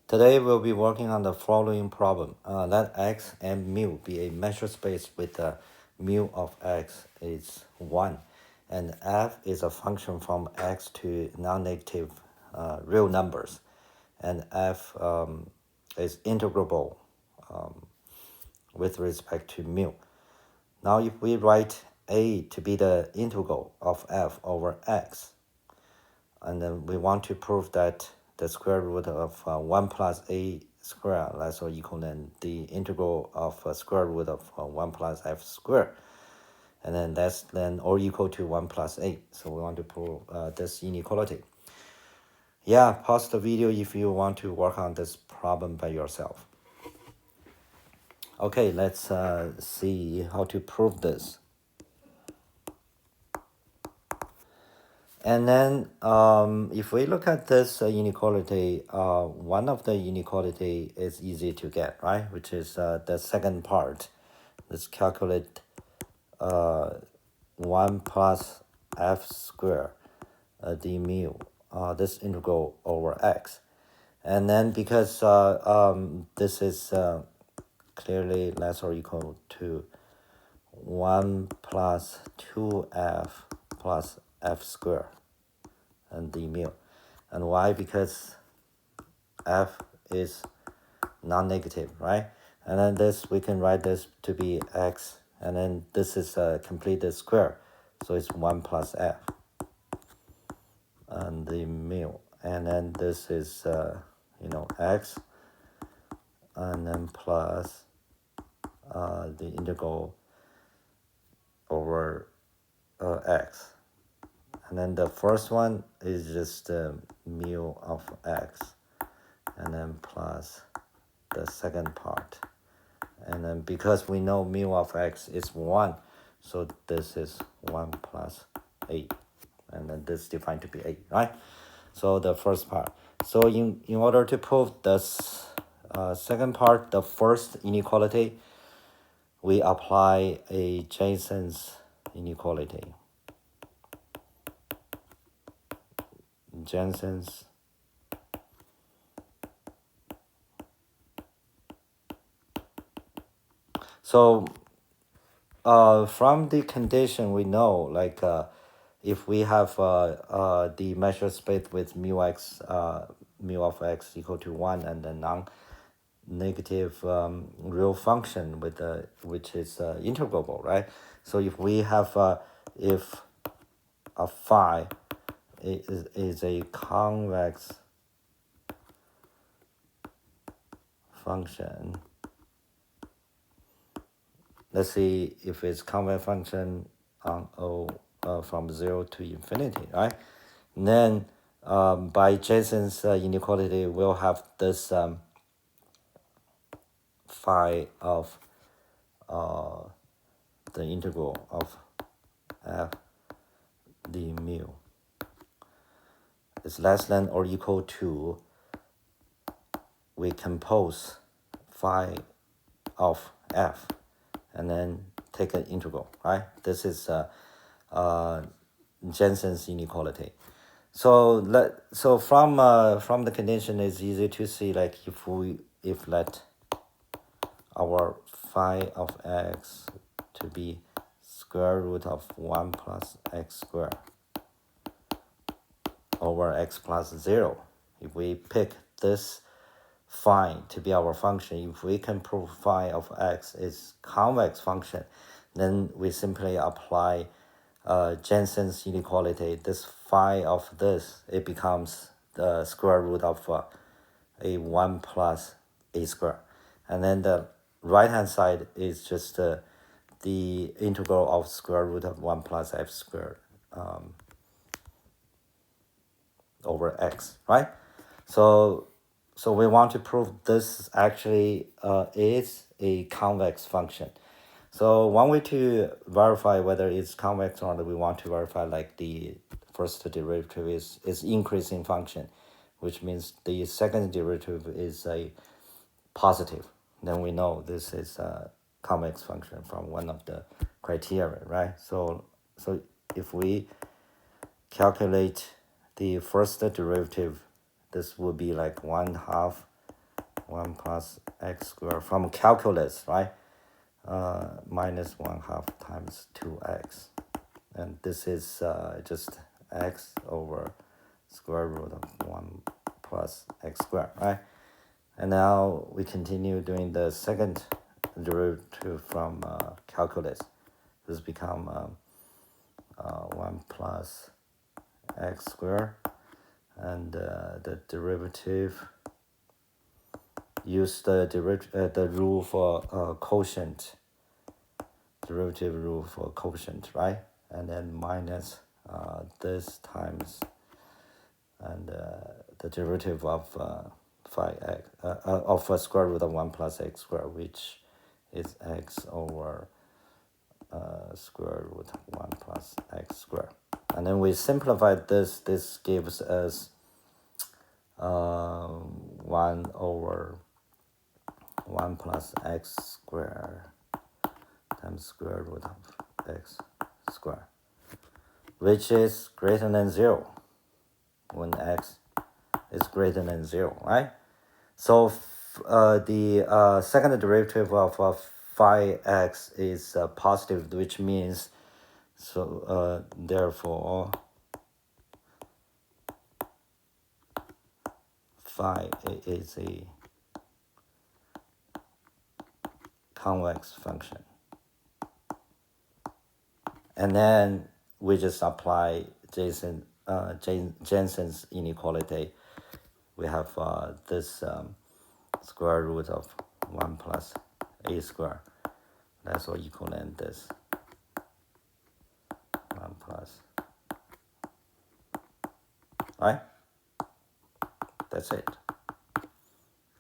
Today we'll be working on the following problem. Let x and mu be a measure space with the mu of x is 1, and f is a function from x to non-negative real numbers, and f is integrable with respect to mu. Now if we write a to be the integral of f over x, and then we want to prove that the square root of 1 plus a square less or equal than the integral of square root of 1 plus f squared, and then less than or equal to 1 plus a. So we want to prove this inequality. Yeah, pause the video if you want to work on this problem by yourself. Okay, let's see how to prove this. And then if we look at this inequality, one of the inequality is easy to get, right? Which is the second part. Let's calculate 1 plus f squared d mu, this integral over x. And then because this is clearly less or equal to 1 plus 2f plus f squared and d mu. And why? Because f is non-negative, right? And then this, we can write this to be x, and then this is a completed square, so it's 1 plus f and the mu. And then this is x, and then plus the integral over x. And then the first one is just mu of x, and then plus the second part. And then because we know mu of x is 1, so this is 1 plus 8. And then this defined to be 8, right? So the first part. So in order to prove this second part, the first inequality, we apply a Jensen's inequality. Jensen's So from the condition we know, like if we have the measure space with mu of x equal to 1 and the non-negative real function with which is integrable, right? So if we have if a phi is a convex function, let's see if it's convex function on O from 0 to infinity, right? And then by Jensen's inequality, we'll have this phi of the integral of f d mu is less than or equal to, we compose phi of f and then take an integral, right? This is Jensen's inequality. So from the condition, it's easy to see, like if let our phi of x to be square root of 1 plus x squared over x plus 0. If we pick this phi to be our function, if we can prove phi of x is convex function, then we simply apply Jensen's inequality. This phi of this, it becomes the square root of a 1 plus a squared. And then the right hand side is just the integral of square root of 1 plus f squared over x, right? So we want to prove this actually is a convex function. So one way to verify whether it's convex or not, we want to verify like the first derivative is increasing function, which means the second derivative is a positive. Then we know this is a convex function from one of the criteria, right? So if we calculate the first derivative, this would be like 1/2 1 plus x squared from calculus, right? Minus 1/2 times 2x. And this is just x over square root of 1 plus x squared, right? And now we continue doing the second derivative from calculus. This become 1 plus x squared, and the derivative use the rule for quotient, derivative rule for quotient, right? And then minus this times and the derivative of 5x of square root of 1 plus x squared, which is x over square root of 1 plus x squared. And then we simplified this. This gives us 1 over 1 plus x squared times square root of x squared, which is greater than 0 when x is greater than 0, right? So the second derivative of 5x is positive, which means therefore phi is a convex function. And then we just apply Jensen's inequality. We have this square root of 1 plus a squared. That's all equal than this 1 plus. Right? That's it.